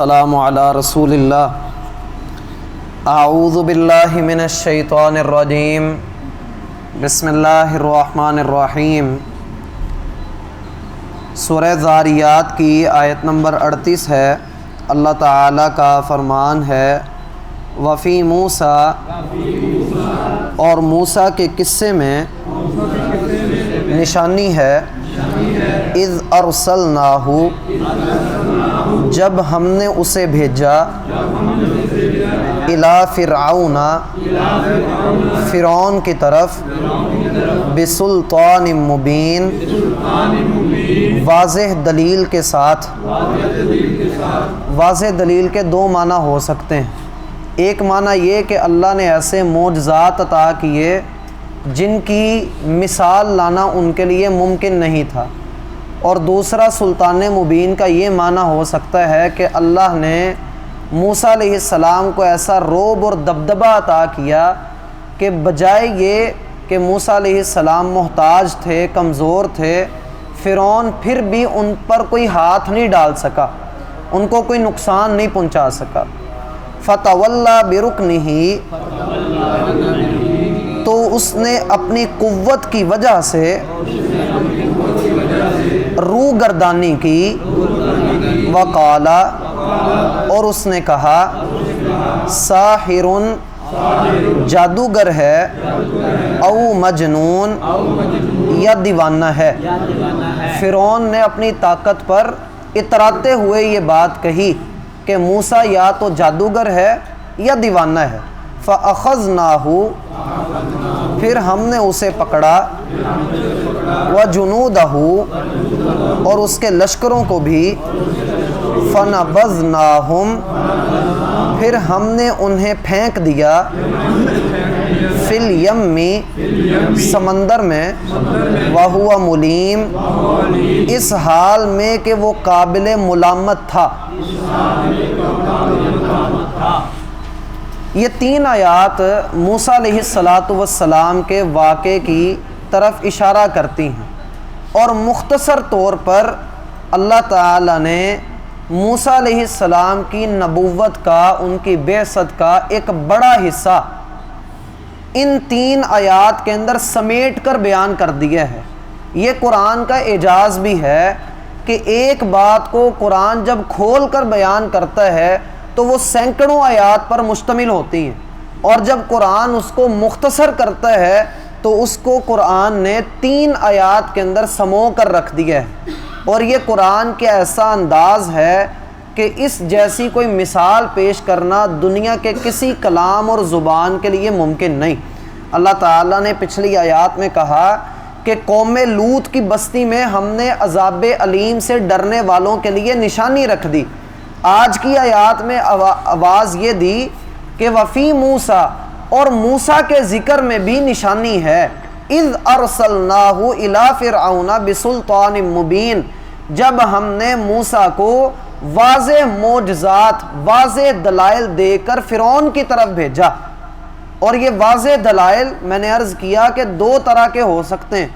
السلام علی رسول اللہ۔ اعوذ باللہ من الشیطان الرجیم، بسم اللہ الرحمن الرحیم۔ سورہ ذاریات کی آیت نمبر 38 ہے۔ اللہ تعالیٰ کا فرمان ہے وفی موسیٰ، اور موسیٰ کے قصے میں نشانی ہے اذ ارسلناہ، جب ہم نے اسے بھیجا الی فرعون، فرعون کی طرف، بسلطان مبین، واضح دلیل کے ساتھ۔ واضح دلیل کے دو معنی ہو سکتے ہیں۔ ایک معنی یہ کہ اللہ نے ایسے معجزات عطا کیے جن کی مثال لانا ان کے لیے ممکن نہیں تھا، اور دوسرا سلطان مبین کا یہ معنی ہو سکتا ہے کہ اللہ نے موسیٰ علیہ السلام کو ایسا رعب اور دبدبہ عطا کیا کہ بجائے یہ کہ موسیٰ علیہ السلام محتاج تھے، کمزور تھے، فرعون پھر بھی ان پر کوئی ہاتھ نہیں ڈال سکا، ان کو کوئی نقصان نہیں پہنچا سکا۔ فتولیٰ برکنہ، تو اس نے اپنی قوت کی وجہ سے روح گردانی کی، وقال، اور اس نے کہا ساحر، جادوگر ہے، او مجنون، یا دیوانہ ہے۔ فرعون نے اپنی طاقت پر اتراتے ہوئے یہ بات کہی کہ موسیٰ یا تو جادوگر ہے یا دیوانہ ہے۔ فَأَخَذْنَاهُ، پھر ہم نے اسے پکڑا، وَجُنُودَهُ، اور اس کے لشکروں کو بھی، فَنَبَذْنَاهُمْ، پھر ہم نے انہیں پھینک دیا، فِي الْيَمِّ، سمندر میں، وَهُوَ مُلِيمٌ، اس حال میں کہ وہ قابل ملامت تھا۔ یہ تین آیات موسیٰ علیہ السلام کے واقعے کی طرف اشارہ کرتی ہیں، اور مختصر طور پر اللہ تعالیٰ نے موسیٰ علیہ السلام کی نبوت کا، ان کی بعثت کا ایک بڑا حصہ ان تین آیات کے اندر سمیٹ کر بیان کر دیا ہے۔ یہ قرآن کا اعجاز بھی ہے کہ ایک بات کو قرآن جب کھول کر بیان کرتا ہے تو وہ سینکڑوں آیات پر مشتمل ہوتی ہیں، اور جب قرآن اس کو مختصر کرتا ہے تو اس کو قرآن نے تین آیات کے اندر سمو کر رکھ دیا ہے۔ اور یہ قرآن کا ایسا انداز ہے کہ اس جیسی کوئی مثال پیش کرنا دنیا کے کسی کلام اور زبان کے لیے ممکن نہیں۔ اللہ تعالیٰ نے پچھلی آیات میں کہا کہ قوم لوط کی بستی میں ہم نے عذاب علیم سے ڈرنے والوں کے لیے نشانی رکھ دی۔ آج کی آیات میں آواز یہ دی کہ وفی موسیٰ، اور موسیٰ کے ذکر میں بھی نشانی ہے، اذ ارسلناہ الی فرعون بسلطان مبین، جب ہم نے موسیٰ کو واضح معجزات، واضح دلائل دے کر فرعون کی طرف بھیجا۔ اور یہ واضح دلائل میں نے عرض کیا کہ دو طرح کے ہو سکتے ہیں۔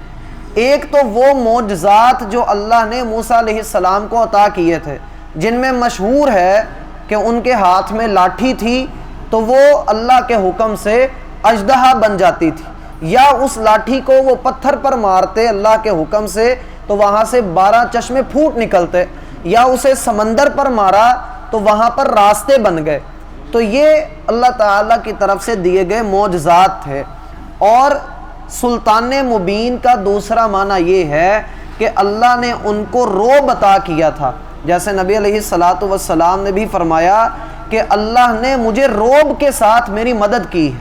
ایک تو وہ معجزات جو اللہ نے موسیٰ علیہ السلام کو عطا کیے تھے، جن میں مشہور ہے کہ ان کے ہاتھ میں لاٹھی تھی تو وہ اللہ کے حکم سے اژدہا بن جاتی تھی، یا اس لاٹھی کو وہ پتھر پر مارتے اللہ کے حکم سے تو وہاں سے 12 چشمے پھوٹ نکلتے، یا اسے سمندر پر مارا تو وہاں پر راستے بن گئے۔ تو یہ اللہ تعالیٰ کی طرف سے دیے گئے معجزات تھے۔ اور سلطان مبین کا دوسرا معنی یہ ہے کہ اللہ نے ان کو رعب عطا کیا تھا، جیسے نبی علیہ السلام نے بھی فرمایا کہ اللہ نے مجھے رعب کے ساتھ میری مدد کی ہے،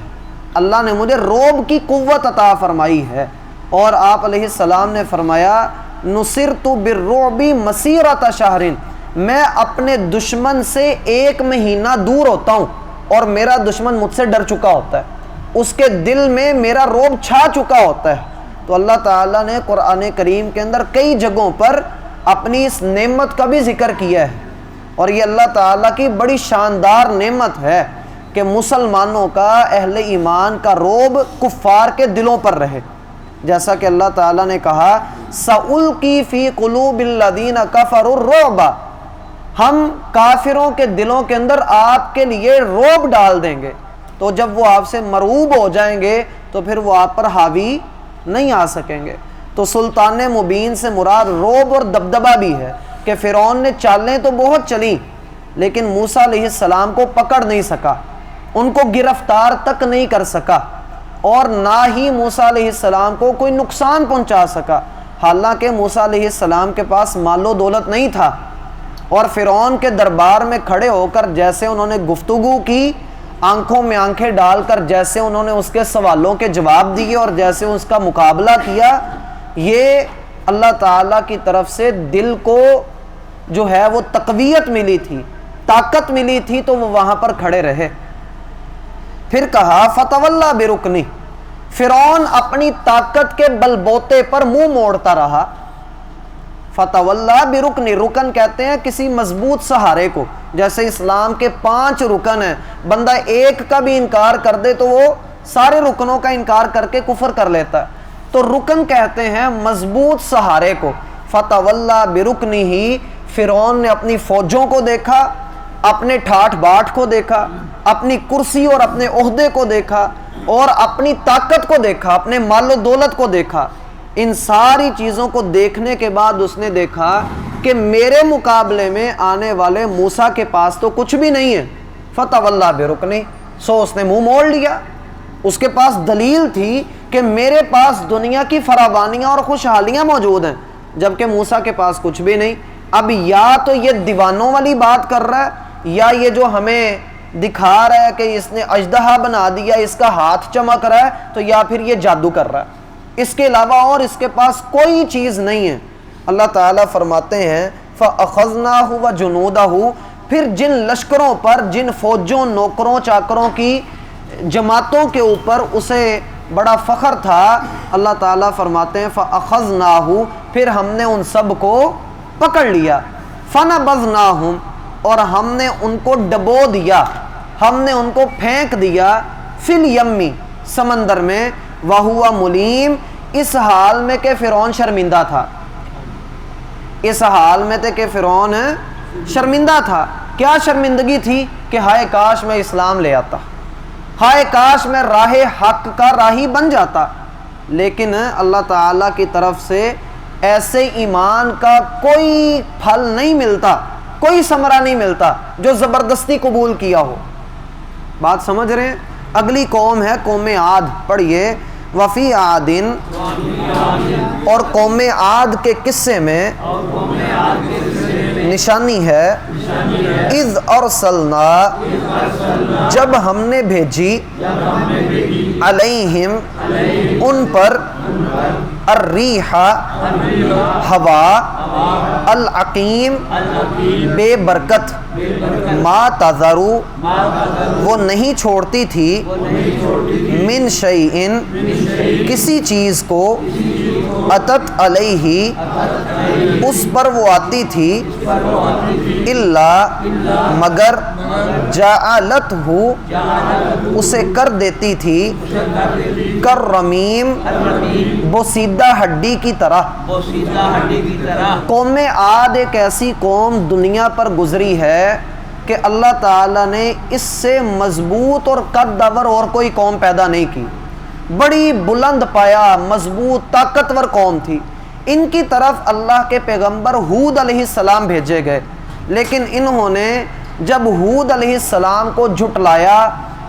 اللہ نے مجھے رعب کی قوت عطا فرمائی ہے۔ اور آپ علیہ السلام نے فرمایا نصرت بالرعب مسیرۃ شہر، میں اپنے دشمن سے 1 مہینہ دور ہوتا ہوں اور میرا دشمن مجھ سے ڈر چکا ہوتا ہے، اس کے دل میں میرا رعب چھا چکا ہوتا ہے۔ تو اللہ تعالیٰ نے قرآن کریم کے اندر کئی جگہوں پر اپنی اس نعمت کا بھی ذکر کیا ہے، اور یہ اللہ تعالیٰ کی بڑی شاندار نعمت ہے کہ مسلمانوں کا، اہل ایمان کا رعب کفار کے دلوں پر رہے، جیسا کہ اللہ تعالیٰ نے کہا سَأُلْقِي فِي قُلُوبِ الَّذِينَ كَفَرُوا الرُّعْبَ، ہم کافروں کے دلوں کے اندر آپ کے لیے روب ڈال دیں گے، تو جب وہ آپ سے مرعوب ہو جائیں گے تو پھر وہ آپ پر حاوی نہیں آ سکیں گے۔ تو سلطان مبین سے مراد روب اور دبدبہ بھی ہے کہ فرعون نے چالیں تو بہت چلی لیکن موسیٰ علیہ السلام کو پکڑ نہیں سکا، ان کو گرفتار تک نہیں کر سکا، اور نہ ہی موسیٰ علیہ السلام کو کوئی نقصان پہنچا سکا، حالانکہ موسیٰ علیہ السلام کے پاس مال و دولت نہیں تھا، اور فرعون کے دربار میں کھڑے ہو کر جیسے انہوں نے گفتگو کی، آنکھوں میں آنکھیں ڈال کر جیسے انہوں نے اس کے سوالوں کے جواب دیے اور جیسے اس کا مقابلہ کیا، یہ اللہ تعالیٰ کی طرف سے دل کو جو ہے وہ تقویت ملی تھی، طاقت ملی تھی، تو وہ وہاں پر کھڑے رہے۔ پھر کہا فتولا برکنی، فرعون اپنی طاقت کے بل بوتے پر منہ موڑتا رہا۔ فتولا برکنی، رکن کہتے ہیں کسی مضبوط سہارے کو، جیسے اسلام کے 5 رکن ہیں، بندہ ایک کا بھی انکار کر دے تو وہ سارے رکنوں کا انکار کر کے کفر کر لیتا ہے، تو رکن کہتے ہیں مضبوط سہارے کو۔ فتولا برکنی ہی، فرعون نے اپنی فوجوں کو دیکھا، اپنے ٹھاٹھ باٹھ کو دیکھا، اپنی کرسی اور اپنے عہدے کو دیکھا، اور اپنی طاقت کو دیکھا، اپنے مال و دولت کو دیکھا۔ ان ساری چیزوں کو دیکھنے کے بعد اس نے دیکھا کہ میرے مقابلے میں آنے والے موسیٰ کے پاس تو کچھ بھی نہیں ہے۔ فتولا برکنی، سو اس نے منہ موڑ لیا۔ اس کے پاس دلیل تھی کہ میرے پاس دنیا کی فراوانیاں اور خوشحالیاں موجود ہیں، جبکہ موسیٰ کے پاس کچھ بھی نہیں۔ اب یا تو یہ دیوانوں والی بات کر رہا ہے، یا یہ جو ہمیں دکھا رہا ہے کہ اس نے اژدہا بنا دیا، اس کا ہاتھ چمک رہا ہے، تو یا پھر یہ جادو کر رہا ہے، اس کے علاوہ اور اس کے پاس کوئی چیز نہیں ہے۔ اللہ تعالیٰ فرماتے ہیں فَأَخَذْنَاهُ وَجُنُودَهُ، پھر جن لشکروں پر، جن فوجوں، نوکروں، چاکروں کی جماعتوں کے اوپر اسے بڑا فخر تھا، اللہ تعالیٰ فرماتے ہیں فَأَخَذْنَاهُ، پھر ہم نے ان سب کو پکڑ لیا، فَنَبَذْنَاهُمْ، اور ہم نے ان کو ڈبو دیا، ہم نے ان کو پھینک دیا، فِي الْيَمِّ، سمندر میں، وَهُوَ مُلِيمٌ، اس حال میں کہ فرعون شرمندہ تھا، اس حال میں تھے کہ فرعون شرمندہ تھا۔ کیا شرمندگی تھی؟ کہ ہائے کاش میں اسلام لے آتا، ہائے کاش میں راہ حق کا راہی بن جاتا، لیکن اللہ تعالیٰ کی طرف سے ایسے ایمان کا کوئی پھل نہیں ملتا، کوئی ثمرہ نہیں ملتا جو زبردستی قبول کیا ہو۔ بات سمجھ رہے ہیں؟ اگلی قوم ہے قوم عاد، پڑھیے وفی عادن، اور قوم عاد کے قصے میں نشانی ہے اذ ارسلنا، جب ہم نے بھیجی علیہم، ان پر، الریح، ہوا، العقیم، بے برکت، ما تذرو، وہ نہیں چھوڑتی تھی، من شیئن، کسی چیز کو، اتت علیہ، اس پر وہ آتی تھی، الا، مگر، جعلتہ، اسے کر دیتی تھی، کررمیم، بوسیدہ ہڈی کی طرح۔ قوم عاد ایک ایسی قوم دنیا پر گزری ہے کہ اللہ تعالیٰ نے اس سے مضبوط اور قدور اور کوئی قوم پیدا نہیں کی، بڑی بلند پایا، مضبوط، طاقتور قوم تھی۔ ان کی طرف اللہ کے پیغمبر ہود علیہ السلام بھیجے گئے، لیکن انہوں نے جب ہود علیہ السلام کو جھٹلایا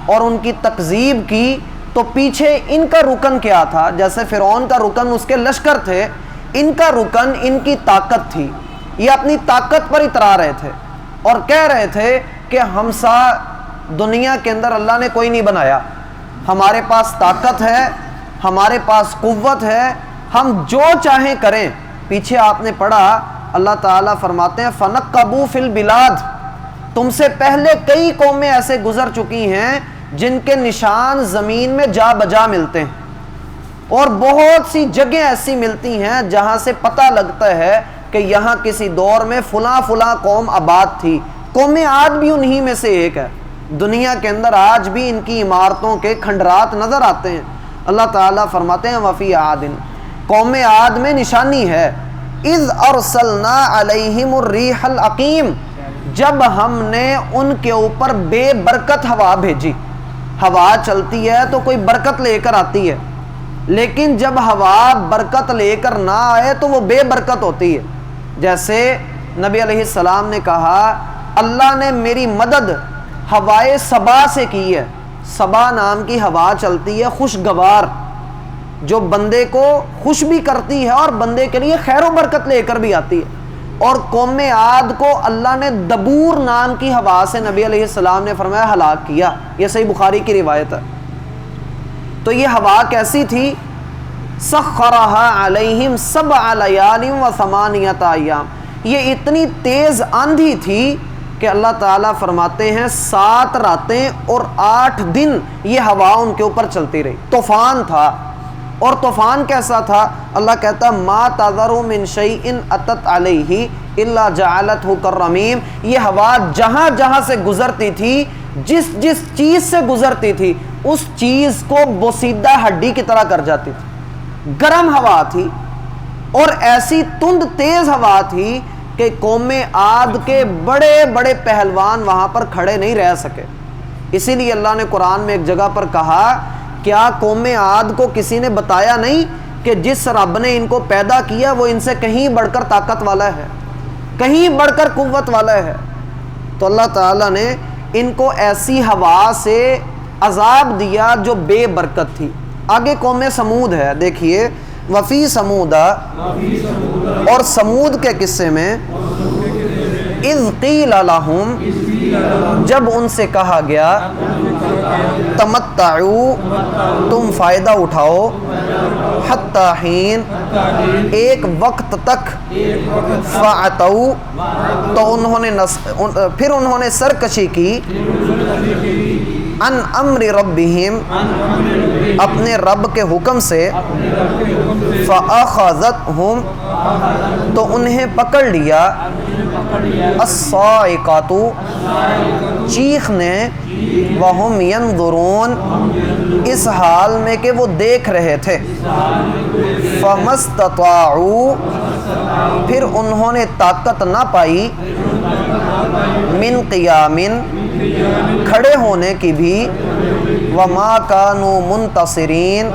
اور ان کی تکذیب کی، تو پیچھے ان کا رکن کیا تھا؟ جیسے فرعون کا رکن اس کے لشکر تھے، ان کا رکن ان کی طاقت تھی۔ یہ اپنی طاقت پر اترا رہے تھے اور کہہ رہے تھے کہ ہم سا دنیا کے اندر اللہ نے کوئی نہیں بنایا، ہمارے پاس طاقت ہے، ہمارے پاس قوت ہے، ہم جو چاہیں کریں۔ پیچھے آپ نے پڑھا اللہ تعالیٰ فرماتے ہیں فَنَقَّبُوا فِي الْبِلَادِ، تم سے پہلے کئی قومیں ایسے گزر چکی ہیں جن کے نشان زمین میں جا بجا ملتے ہیں، اور بہت سی جگہیں ایسی ملتی ہیں جہاں سے پتہ لگتا ہے کہ یہاں کسی دور میں فلاں فلاں قوم آباد تھی۔ قوم عاد بھی انہی میں سے ایک ہے۔ دنیا کے اندر آج بھی ان کی عمارتوں کے کھنڈرات نظر آتے ہیں۔ اللہ تعالیٰ فرماتے ہیں وفی عاد، قوم عاد میں نشانی ہے، اذ ارسلنا علیہم الریح العقیم، جب ہم نے ان کے اوپر بے برکت ہوا بھیجی. ہوا چلتی ہے تو کوئی برکت لے کر آتی ہے، لیکن جب ہوا برکت لے کر نہ آئے تو وہ بے برکت ہوتی ہے. جیسے نبی علیہ السلام نے کہا اللہ نے میری مدد ہوائے صبا سے کی ہے. صبا نام کی ہوا چلتی ہے خوشگوار، جو بندے کو خوش بھی کرتی ہے اور بندے کے لیے خیر و برکت لے کر بھی آتی ہے. اور قوم عاد کو اللہ نے دبور نام کی ہوا سے نبی علیہ السلام نے فرمایا ہلاک کیا. یہ صحیح بخاری کی روایت ہے. تو یہ ہوا کیسی تھی؟ سخرها علیہم 7 لیال و 8 ایام. یہ اتنی تیز آندھی تھی کہ اللہ تعالیٰ فرماتے ہیں 7 راتیں اور 8 دن یہ ہوا ان کے اوپر چلتی رہی. طوفان تھا. اور طوفان کیسا تھا؟ اللہ کہتا ما تذر من شیء اتت علیہ الا جعلتہ کالرمیم. یہ ہوا جہاں جہاں سے گزرتی تھی، جس جس چیز سے گزرتی تھی اس چیز کو بوسیدہ ہڈی کی طرح کر جاتی تھی. گرم ہوا تھی اور ایسی تند تیز ہوا تھی کہ قوم عاد کے بڑے بڑے پہلوان وہاں پر کھڑے نہیں رہ سکے. اسی لیے اللہ نے قرآن میں ایک جگہ پر کہا کیا قوم عاد کو کسی نے بتایا نہیں کہ جس رب نے ان کو پیدا کیا وہ ان سے کہیں بڑھ کر طاقت والا ہے، کہیں بڑھ کر قوت والا ہے. تو اللہ تعالیٰ نے ان کو ایسی ہوا سے عذاب دیا جو بے برکت تھی. آگے قوم سمود ہے، دیکھیے وفی سمودا، اور سمود کے قصے میں اذ قیل لہم، جب ان سے کہا گیا تمتعوا، تم فائدہ اٹھاؤ، حتی حین، ایک وقت تک، فعتوا، تو پھر انہوں نے سرکشی کی، ان امر ربہم، اپنے رب کے حکم سے، فاخذتہم، تو انہیں پکڑ لیا، الصاعقۃ، چیخ نے، وہم ینظرون، اس حال میں کہ وہ دیکھ رہے تھے، فمستطاعوا، پھر انہوں نے طاقت نہ پائی، من قیام، کھڑے ہونے کی بھی، وما کانوا منتصرین،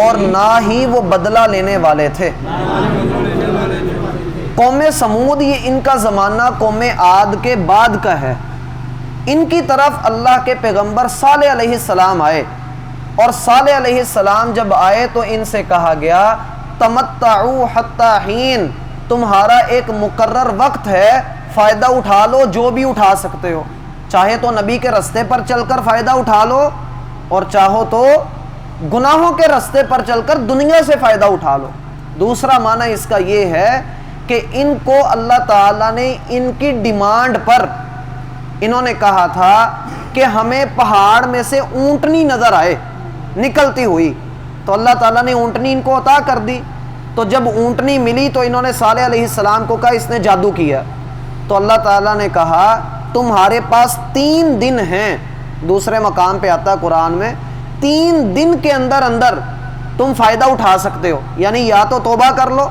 اور نہ ہی وہ بدلہ لینے والے تھے. قوم سمود یہ ان کا زمانہ قوم عاد کے بعد کا ہے. ان کی طرف اللہ کے پیغمبر صالح علیہ السلام آئے، اور صالح علیہ السلام جب آئے تو ان سے کہا گیا تمتعوا حتی حین، تمہارا ایک مقرر وقت ہے، فائدہ اٹھا لو جو بھی اٹھا سکتے ہو. چاہے تو نبی کے رستے پر چل کر فائدہ اٹھا لو، اور چاہو تو گناہوں کے رستے پر چل کر دنیا سے فائدہ اٹھا لو. دوسرا معنی اس کا یہ ہے کہ ان کو اللہ تعالیٰ نے ان کی ڈیمانڈ پر، انہوں نے کہا تھا کہ ہمیں پہاڑ میں سے اونٹنی نظر آئے نکلتی ہوئی، تو اللہ تعالیٰ نے اونٹنی ان کو عطا کر دی. تو جب اونٹنی ملی تو انہوں نے صالح علیہ السلام کو کہا اس نے جادو کیا. تو اللہ تعالیٰ نے کہا تمہارے پاس 3 دن ہیں. دوسرے مقام پہ آتا ہے قرآن میں 3 دن کے اندر اندر تم فائدہ اٹھا سکتے ہو، یعنی یا تو توبہ کر لو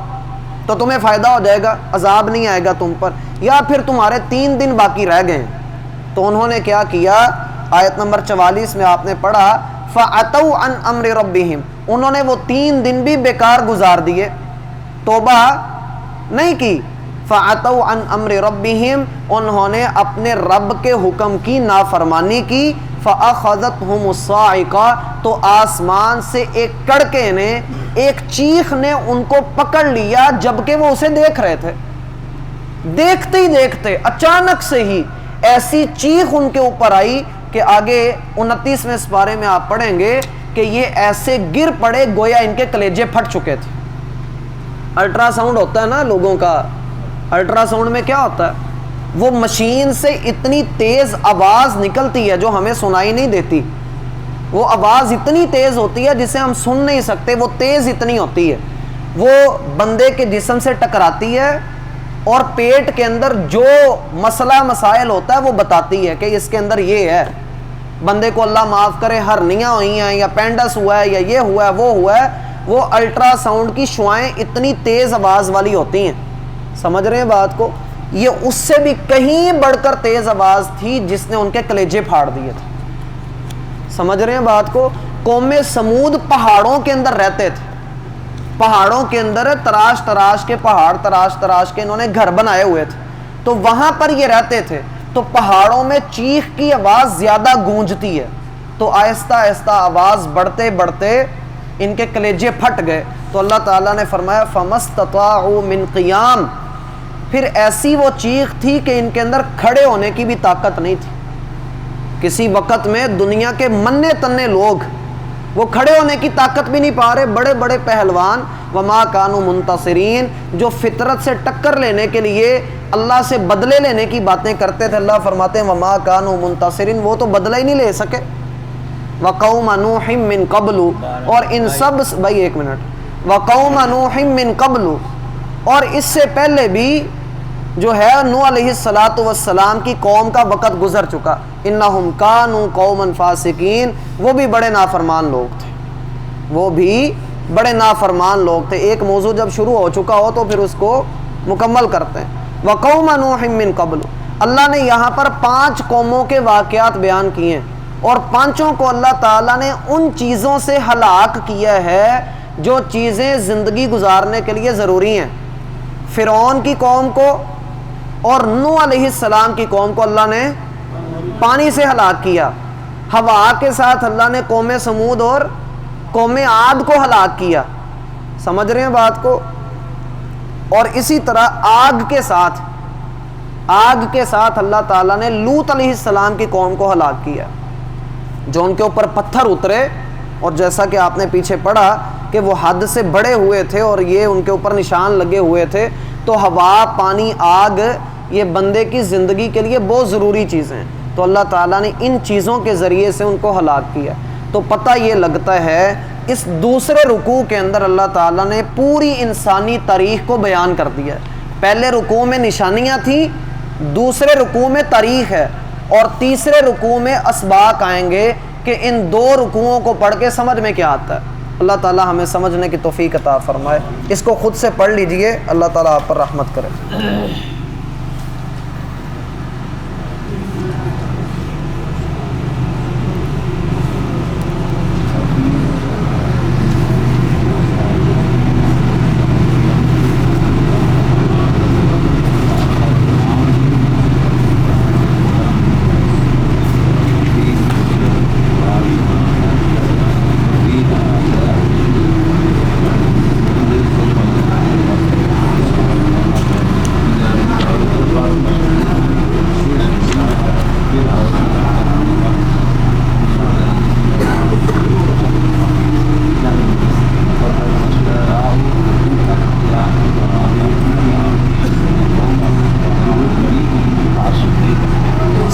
تو تمہیں فائدہ ہو جائے گا، عذاب نہیں آئے گا تم پر، یا پھر تمہارے 3 دن باقی رہ گئے. تو انہوں نے کیا کیا؟ آیت نمبر 44 میں آپ نے پڑھا فَعَتَوْا عَنْ أَمْرِ رَبِّهِمْ، انہوں نے وہ 3 دن بھی بیکار گزار دیے، توبہ نہیں کی. فَعَتَوْا عَنْ أَمْرِ رَبِّهِمْ، انہوں نے اپنے رب کے حکم کی نافرمانی کی. فَأَخَذَتْهُمُ الصَّاعِقَةُ، تو آسمان سے ایک کڑکے نے، ایک چیخ نے ان کو پکڑ لیا جبکہ وہ اسے دیکھ رہے تھے. دیکھتے ہی دیکھتے اچانک سے ہی ایسی چیخ ان کے اوپر آئی کہ آگے 29ویں سپارے میں آپ پڑھیں گے کہ یہ ایسے گر پڑے گویا ان کے کلیجے پھٹ چکے تھے. الٹرا ساؤنڈ ہوتا ہے نا لوگوں کا، الٹرا ساؤنڈ میں کیا ہوتا ہے؟ وہ مشین سے اتنی تیز آواز نکلتی ہے جو ہمیں سنائی نہیں دیتی. وہ آواز اتنی تیز ہوتی ہے جسے ہم سن نہیں سکتے، وہ تیز اتنی ہوتی ہے. وہ بندے کے جسم سے ٹکراتی ہے اور پیٹ کے اندر جو مسئلہ مسائل ہوتا ہے وہ بتاتی ہے کہ اس کے اندر یہ ہے. بندے کو اللہ معاف کرے ہرنیاں ہوئی ہیں یا پینڈس ہوا ہے یا یہ ہوا ہے وہ ہوا ہے، وہ الٹرا ساؤنڈ کی شعائیں اتنی تیز آواز والی ہوتی ہیں. سمجھ رہے ہیں بات کو؟ یہ اس سے بھی کہیں بڑھ کر تیز آواز تھی جس نے ان کے کلیجے پھاڑ دیے تھے. سمجھ رہے ہیں بات کو؟ قوم سمود پہاڑوں کے اندر رہتے تھے، پہاڑوں کے اندر تراش تراش کے پہاڑ تراش تراش کے انہوں نے گھر بنائے ہوئے تھے، تو وہاں پر یہ رہتے تھے. تو پہاڑوں میں چیخ کی آواز زیادہ گونجتی ہے، تو آہستہ آہستہ آواز بڑھتے بڑھتے ان کے کلیجے پھٹ گئے. تو اللہ تعالیٰ نے فرمایا فَمَسْتَطَاعُوا مِنْ قِيَامٍ، پھر ایسی وہ چیخ تھی کہ ان کے اندر کھڑے ہونے کی بھی طاقت نہیں تھی. کسی وقت میں دنیا کے مننے تنے لوگ وہ کھڑے ہونے کی طاقت بھی نہیں پا رہے، بڑے بڑے پہلوان وما کانوا منتصرین، جو فطرت سے ٹکر لینے کے لیے اللہ سے بدلے لینے کی باتیں کرتے تھے. اللہ فرماتے ہیں وما کانوا منتصرین، وہ تو بدلہ ہی نہیں لے سکے. وقوم نوح من قبل، اور ان سب بھائی ایک منٹ، وقوم نوح من قبل، اور اس سے پہلے بھی جو ہے نوح علیہ السلام کی قوم کا وقت گزر چکا. انہم کانوا قوما فاسقین، وہ بھی بڑے نافرمان لوگ تھے، وہ بھی بڑے نافرمان لوگ تھے. ایک موضوع جب شروع ہو چکا ہو تو پھر اس کو مکمل کرتے ہیں. وقوم نوح من قبل، اللہ نے یہاں پر 5 قوموں کے واقعات بیان کیے ہیں، اور 5 کو اللہ تعالیٰ نے ان چیزوں سے ہلاک کیا ہے جو چیزیں زندگی گزارنے کے لیے ضروری ہیں. فرعون کی قوم کو اور نوح علیہ السلام کی قوم کو اللہ نے پانی سے ہلاک کیا. ہوا کے ساتھ اللہ نے قوم سمود اور قوم عاد کو ہلاک کیا. سمجھ رہے ہیں بات کو؟ اور اسی طرح آگ کے ساتھ اللہ تعالیٰ نے لوط علیہ السلام کی قوم کو ہلاک کیا، جو ان کے اوپر پتھر اترے، اور جیسا کہ آپ نے پیچھے پڑھا کہ وہ حد سے بڑے ہوئے تھے اور یہ ان کے اوپر نشان لگے ہوئے تھے. تو ہوا، پانی، آگ یہ بندے کی زندگی کے لیے بہت ضروری چیزیں ہیں، تو اللہ تعالیٰ نے ان چیزوں کے ذریعے سے ان کو ہلاک کیا. تو پتہ یہ لگتا ہے اس دوسرے رکوع کے اندر اللہ تعالیٰ نے پوری انسانی تاریخ کو بیان کر دیا ہے. پہلے رکوع میں نشانیاں تھیں، دوسرے رکوع میں تاریخ ہے، اور تیسرے رکوع میں اسباق آئیں گے کہ ان 2 رکوعوں کو پڑھ کے سمجھ میں کیا آتا ہے. اللہ تعالیٰ ہمیں سمجھنے کی توفیق عطا فرمائے. اس کو خود سے پڑھ لیجئے، اللہ تعالیٰ آپ پر رحمت کرے.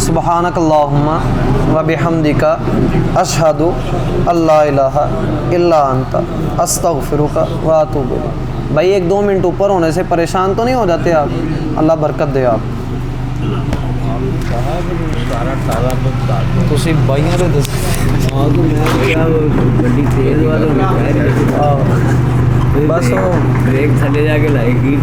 سبحانک اللہم و بحمدک اشہد اللہ الہ الا انت استغفرک و اتوب الیک. بھائی 1-2 منٹ اوپر ہونے سے پریشان تو نہیں ہو جاتے آپ؟ اللہ برکت دے آپ. تسی بھائیاں دے دس بس بریک تھلے جا کے لائے گی.